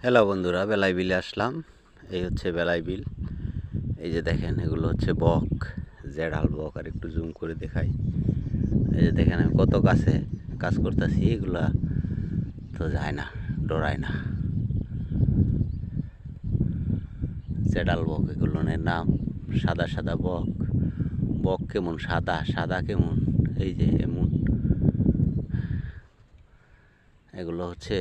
Hello বন্ধুরা, বেলাই বিলে আসলাম। এই হচ্ছে বেলাই বিল। এই যে দেখেন, এগুলো হচ্ছে বক, জেডাল বক। আর একটু জুম করে দেখাই। এই যে দেখেন আমি কত কাছে কাজ করতেছি, এগুলা তো যায় না, ডরায় না। জেডাল বক এগুলোর নাম। সাদা সাদা বক। বক কেমন সাদা, সাদা কেমন, এই যে এমন। এগুলো হচ্ছে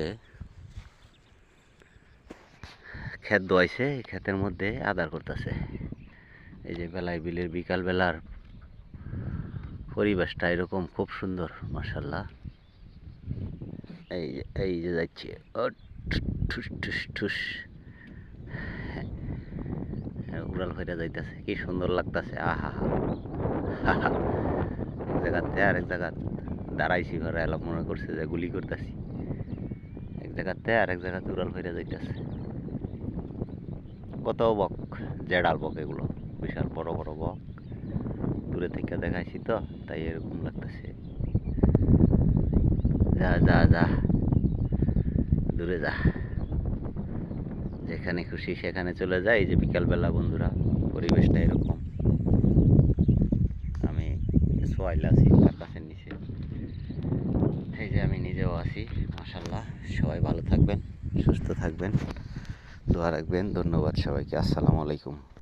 ক্ষেত দোয়াইছে, ক্ষেতের মধ্যে আদার করতেছে। এই যে বেলাই বিলের বিকাল বেলার পরিবেশটা এরকম, খুব সুন্দর মাশাআল্লাহ। এই যে যাচ্ছে, ও ঠুস ঠুস ঠুস, উড়াল হইয়া যাইতেছে, কি সুন্দর লাগতেছে। আহা হা, এক জায়গাতে আরেক জায়গা দাঁড়াইছি, ঘরে এলাম, মনে করছে যে গুলি করতেছি। এক জায়গাতে আরেক জায়গাতে উড়াল হইয়া যাইতেছে। কত বক, জেডাল বক এগুলো, বিশাল বড় বড় বক। দূরে থেকে দেখাইছি তো, তাই এরকম লাগতেছে। যা যা যা, দূরে যা, যেখানে খুশি সেখানে চলে যায়। এই যে বিকালবেলা বন্ধুরা, পরিবেশটা এরকম। আমি সোয়াইল আছি আকাশের নিচে, এই যে আমি নিজেও আছি। মাশাআল্লাহ, সবাই ভালো থাকবেন, সুস্থ থাকবেন, দোয়া রাখবেন। ধন্যবাদ সবাইকে। আসসালামু আলাইকুম।